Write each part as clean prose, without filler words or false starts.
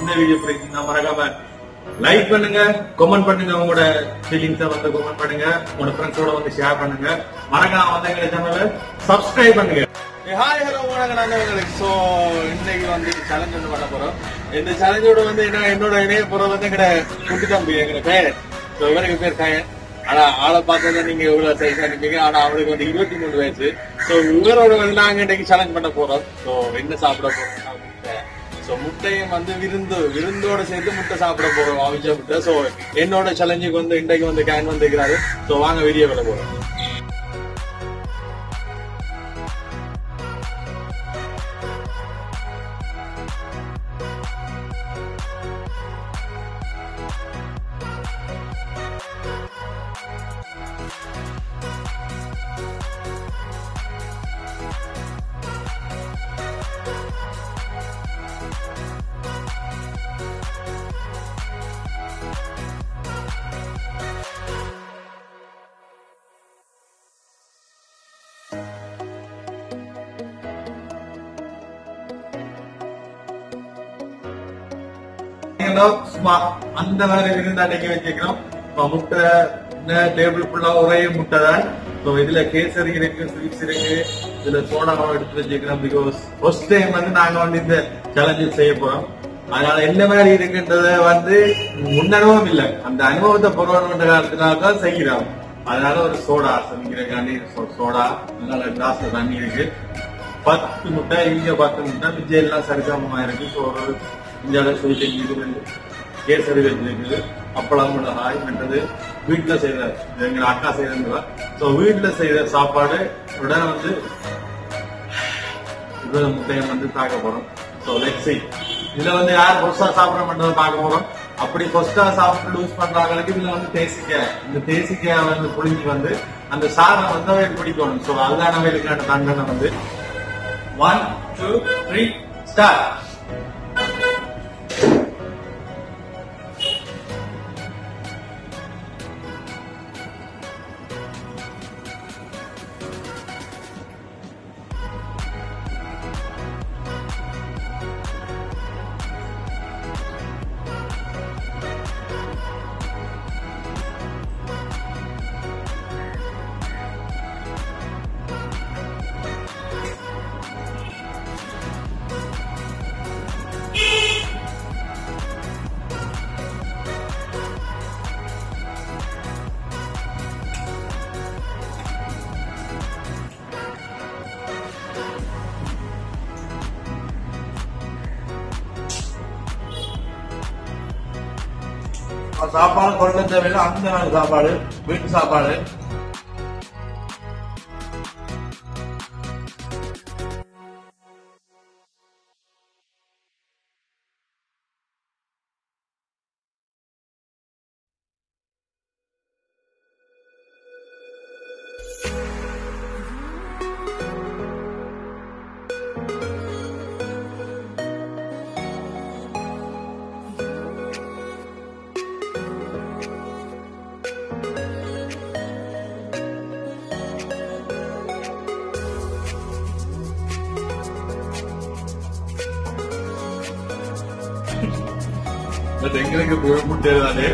இந்த வீடியோ பிடிச்சிருந்தா மறக்காம லைக் பண்ணுங்க, கமெண்ட் பண்ணுங்க, உங்களோட ஃபீலிங்ஸை வந்து கமெண்ட் பண்ணுங்க, உங்களோட ஃப்ரெண்ட்ஸோட வந்து ஷேர் பண்ணுங்க, மறக்காம வந்து எங்க சேனலை சப்ஸ்கிரைப் பண்ணுங்க. ஹாய் ஹலோ வணக்கம் நண்பர்களுக்கு. ஸோ இன்னைக்கு வந்து சேலஞ்ச் வந்து பண்ண போறோம். இந்த சேலஞ்சோட வந்து என்னோட இணைய போறது வந்து எங்கட குட்டி தம்பி, எங்க பேர். ஸோ இவருக்கு பேர் காயன். ஆனா ஆளை பார்த்தா நீங்க எவ்வளவு சைஸ் அனுப்பிங்க. ஆனா அவனுக்கு வந்து 23 வயசு. ஸோ இவரோட வந்து நாங்க இன்னைக்கு சேலஞ்ச் பண்ண போறோம். ஸோ என்ன சாப்பிட போறோம்? முட்டை. ஸோ முட்டையும் வந்து விருந்தோட சேர்த்து முட்டை சாப்பிட போறோம், அவிச்ச முட்டை. ஸோ என்னோட சேலஞ்சுக்கு வந்து இன்றைக்கு வந்து கேன் வந்துக்கிறாரு. ஸோ வாங்க வீடியோ பண்ண போறோம். சும்மா அந்த மாதிரி விருந்து அன்னைக்கு வச்சுக்கிறோம். முட்டை டேபிள் ஃபுல்லா ஒரே முட்டை தான். இதுல கேசரி இருக்கு, ஸ்வீட்ஸ் இருக்கு, இதுல சோடாவும் எடுத்து வச்சுக்கிறோம். பிகாஸ் ஃபர்ஸ்ட் டைம் வந்து நாங்க வந்து இந்த சேலஞ்சஸ் செய்ய போறோம். அதனால என்ன மாதிரி இருக்குன்றத வந்து முன்னனுபவம் இல்லை, அந்த அனுபவத்தை பொருவன்ற காலத்தினால்தான் செய்கிறோம். அதனால ஒரு சோடா சமைக்கிறக்காண்டி சோடா, அதனால கிளாஸ்ல தண்ணி இருக்கு. 10 முட்டை, இங்க 10 முட்டை, விஜய் எல்லாம் சரிசமமா இருக்கு. ஸோ ஒரு இந்தியாவில ஸ்வீட் கேசரி வச்சிருக்கு, அப்பளம் மிளகாய் மற்றது வீட்டுல செய்த எங்க அக்கா செய்யறா. ஸோ வீட்டுல செய்த சாப்பாடு உடனே வந்து இவ்வளவு முட்டையை வந்து பார்க்க போறோம். So let's see. இதுல வந்து யார் பொருசா சாப்பிட மாட்டதை பார்க்க போறோம். அப்படி பொஸ்டா சாப்பிட்டு லூஸ் பண்றாங்களுக்கு இதுல வந்து தேசிக்காய், இந்த தேசிக்காய் வந்து புளிஞ்சு வந்து அந்த சாரை வந்து அவைக்கு பிடிக்கணும். ஸோ அதுதான் அவைக்கான தண்டனை வந்து 1 2 3 ஸ்டார்ட். சாப்பாடு கொள்ள தேவையில்லை, அந்த சாப்பாடு வீட்டு சாப்பாடு. எங்களுக்கு முட்டை தானே.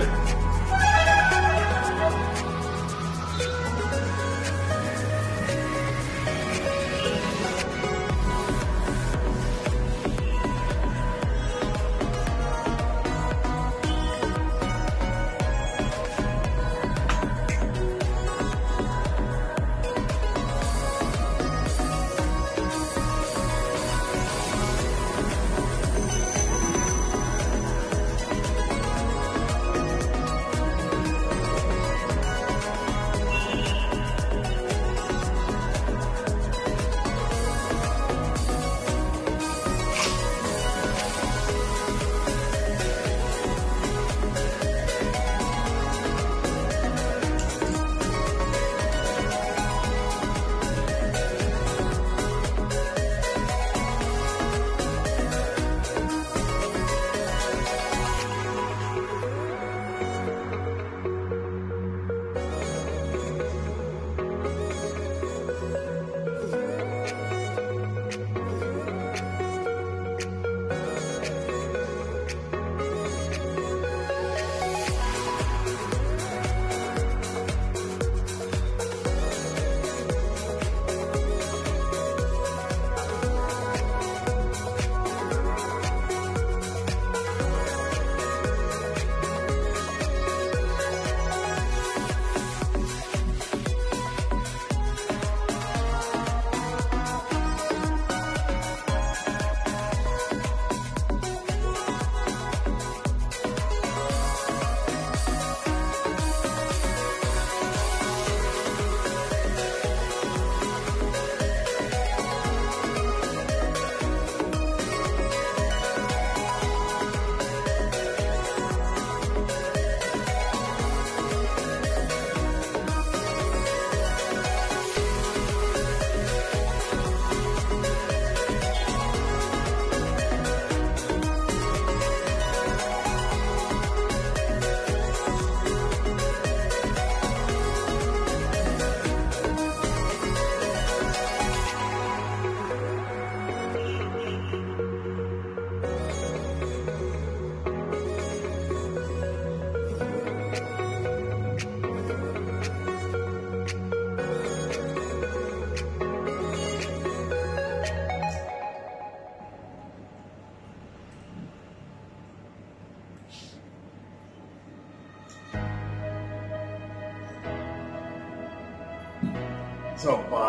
சோப்பா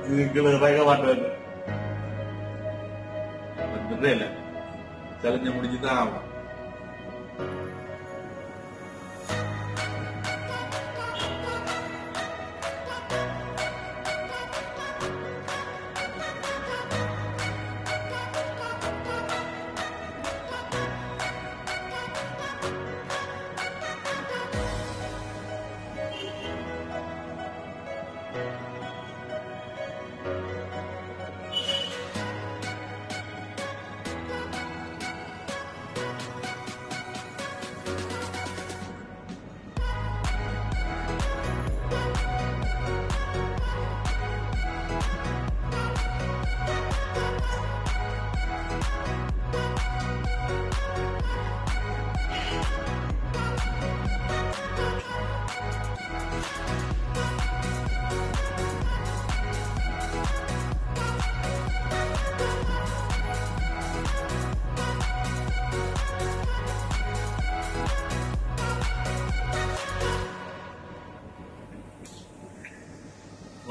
இதுக்குள்ள இறங்க மாட்டேன் இல்ல செலஞ்ச முடிஞ்சுதான் ஆகும்.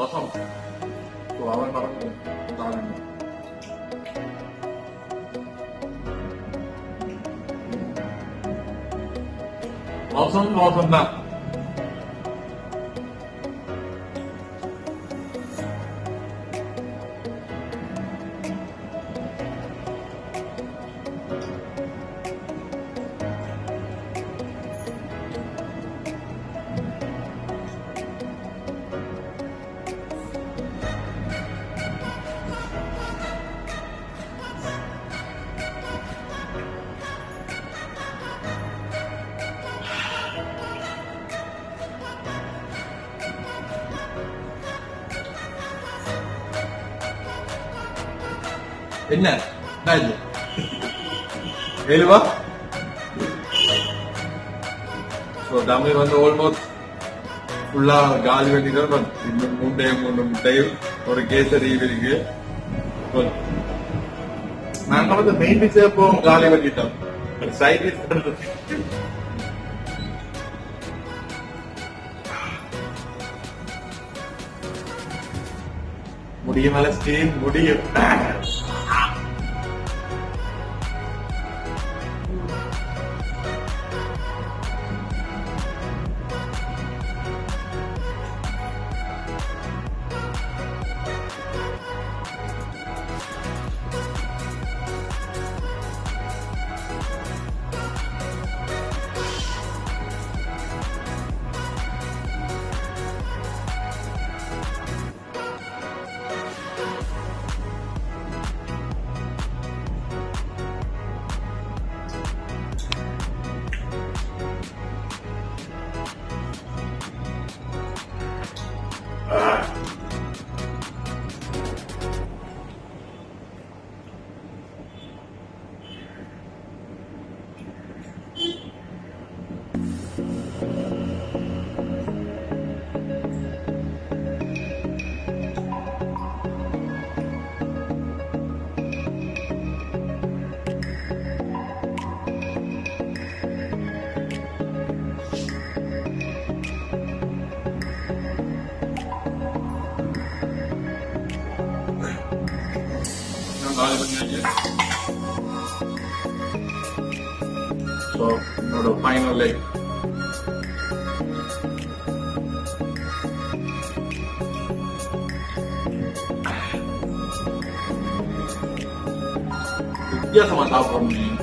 Awesome. So I went back to Thailand. Awesome தான். என்ன இது எழுவா தமிழ் வந்து ஆல்மோஸ்ட் ஃபுல்லா காலி பண்ணிட்டோம். இன்னும் மூணு முட்டையும் ஒரு கேசரி இருக்கு. நாங்க வந்து மெயின் டிஷ் இப்போ காலி பண்ணிட்டோம். சைட் டிஷ் முடியும் மேல ஸ்டீம் முடியும். So, என்னோட ஃபைனல் leg. வித்தியாசமா சாப்பிடணும்.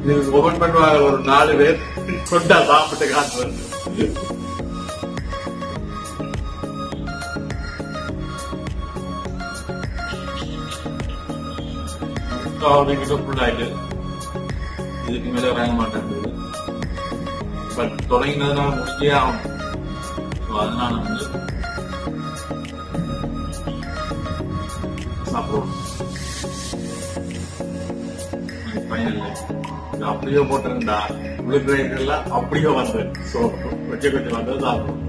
இது ஓபன் பண்ணுவாங்க ஒரு 4 பேர் கொண்டா சாப்பிட்டு காசு வந்து ஃபுல்லாயிட்டு இதுக்கு மேல இறங்க மாட்டேங்குது. பட் தொடங்கினதுனால முடிஞ்சே ஆகும். அதனால வந்து சாப்பிடுவோம். ஃபைனல் அப்படியே போட்டிருந்தா உளுக்கு அப்படியே வந்தேன். ஸோ கொஞ்சம் வந்தது சாப்பிடுவோம்.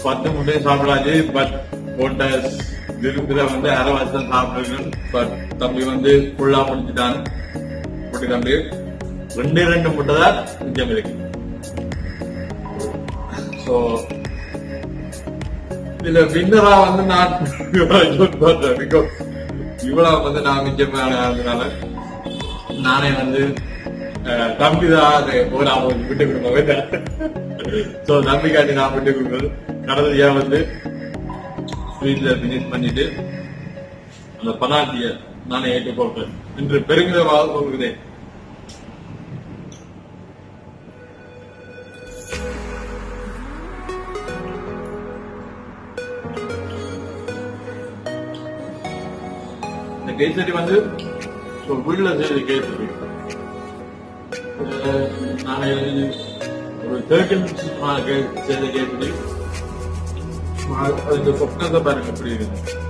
10 முட்டையும் சாப்பிடாது. பட் போட்ட விரும்புல வந்து அரை வருஷம் சாப்பிடுறேன். பட் தம்பி வந்து ஃபுல்லா முடிச்சுட்டான். குட்டி தம்பி 2 முட்டை தான் மிச்சம் இருக்கு. சோ இதுல வின்னரா வந்து நான் பிகாஸ் இவ்வளவு வந்து நான் மிச்சமானதுனால நானே வந்து தம்பிதான் விட்டு கொடுப்பேன். சோ தம்பிக்காண்டி நான் விட்டு கொடுப்பது கடைசியா வந்து ஸ்வீட்ல பினிஷ் பண்ணிட்டு அந்த பனாட்டிய நானே ஏற்று போட்டேன் என்று பெருமிதமாக சொல்கிறேன். இந்த கேசரி வந்து வீட்டுல செய்த கேசரி நானே ஒரு 30 minutes செய்த கேசரி. அதுக்கு சொப்னத்தை பாருங்க எப்படி இருக்கு.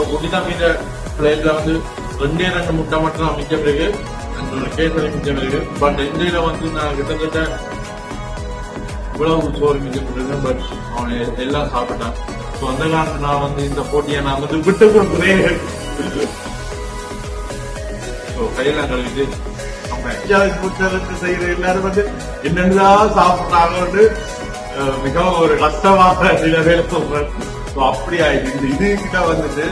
குட்டி தான் மீன் பிளேட்ல வந்து 2 முட்டை மட்டும் மிச்சம் இருக்கு. கேசரி மிச்சம் இருக்கு. பட் இந்தியில வந்து நான் கிட்டத்தட்ட இவ்வளவு சோறு மிச்சம் இருக்கு. பட் அவன் எல்லாம் சாப்பிட்டான். ஸோ அந்த காலத்துல நான் வந்து இந்த போட்டியை நான் வந்து விட்டு கொடுக்குறேன். கையெல்லாம் கழுவிட்டு அவங்க செய்யற எல்லாரும் வந்து என்னென்னதான் சாப்பிட்றாங்க மிகவும் ஒரு கஷ்டமாக சில பேர் சொல்றேன். அப்படி ஆயிடுச்சு. இது கிட்ட வந்துட்டு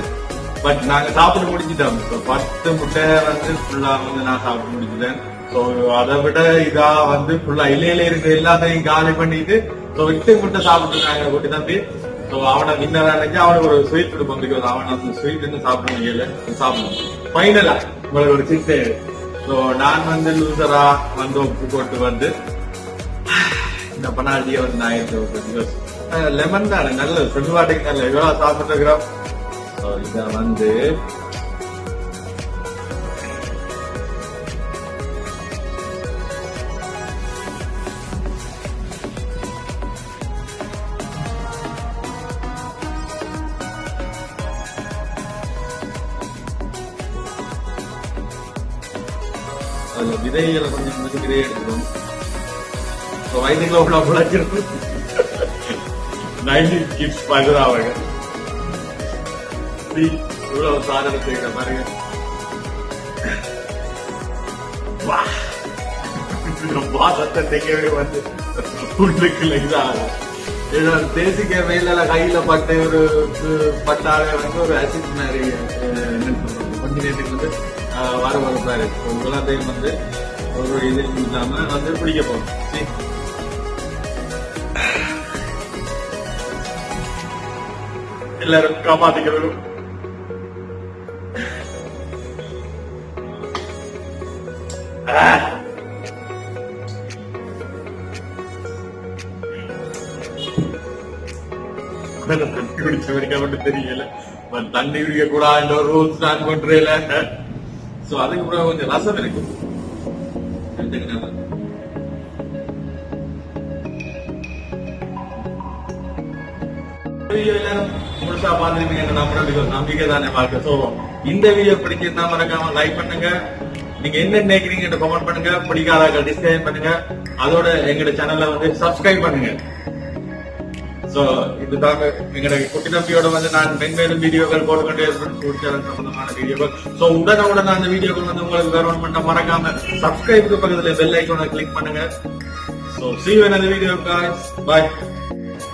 பட் நாங்க சாப்பிட்டு முடிச்சுட்டோம். 10 முட்டை வந்து ஃபுல்லா வந்து நான் சாப்பிட்டு முடிச்சுட்டேன். சோ அதை விட இதா வந்து ஃபுல்லா இலையில இருக்கிற எல்லாத்தையும் காலி பண்ணிட்டு 8 முட்டை சாப்பிட்டுருக்காங்க குட்டி தம்பி. சோ அவனை வின்னரா நினைச்சு அவனுக்கு ஒரு ஸ்வீட் கொடுப்போம். பிகாஸ் அவன் அந்த ஸ்வீட் வந்து சாப்பிட முடியல. சாப்பிடணும் ஃபைனலா உங்களுக்கு ஒரு சிட்டை. சோ நான் வந்து லூசரா வந்து ஒப்பு போட்டு வந்து இந்த பனாட்டியை வந்து நான் எடுத்து லெமன் தானே நல்லது. செல்வாட்டைக்கு நல்ல இவ்வளவு சாப்பிட்டு இருக்கிறோம். இத வந்து அதுல விதைகளை கொஞ்சம் விதை எடுத்துக்கணும். வயதுக்குள்ள உள்ள பிழைச்சிருக்கு. 90 kids பகுதாவாங்க. இவ்வளவு சாதனை செய்கிற பாருங்க. வாசத்தைக்கவே வந்து உள்ளுக்குள்ள இதாகும். தேசிக்க வெயில கையில பட்ட ஒரு பட்டாலே வந்து ஒரு அசிட் மாதிரி கொஞ்ச நேரத்துக்கு வந்து வர வரப்பாரு. எல்லாத்தையும் வந்து ஒரு இது இல்லாம வந்து பிடிக்க போறோம். எல்லாரும் காப்பாத்திக்கிறோம். தண்ணி குடிச்ச வரைக்கும் மட்டும் தெரியல. தண்ணி குடிக்க கூடாது ஒரு ரூல்ஸ் நான் பண்றேல. சோ அதுக்கப்புறம் கொஞ்சம் ரசம் இருக்கும். முழுசா பாத்துருப்பீங்க நம்பிக்கை தானே பார்க்க. சோ இந்த வீடியோ பிடிச்சிருந்தா மறக்காம லைக் பண்ணுங்க. நீங்க என்ன நினைக்கிறீங்க கமெண்ட் பண்ணுங்க. பிடிக்காத டிஸ்லைக் பண்ணுங்க. அதோட எங்களோட சேனல்ல வந்து சப்ஸ்கிரைப் பண்ணுங்க. சோ இதுதான் எங்களோட குட்டி தம்பியோட வந்து நான் மென்மேலும் வீடியோக்கள் போட்டுக்கொண்டே இருப்பேன். சம்பந்தமான வீடியோக்கள். சோ உடனுடன் அந்த வீடியோக்கள் வந்து உங்களுக்கு வேற ஒன்று பண்ண மறக்காம சப்ஸ்கிரைபுக்கு பக்கத்துல பெல் ஐகானை கிளிக் பண்ணுங்க. So see you in another video guys. Bye.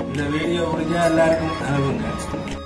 இந்த வீடியோ முடிஞ்சா எல்லாருக்கும் அனுப்புங்க.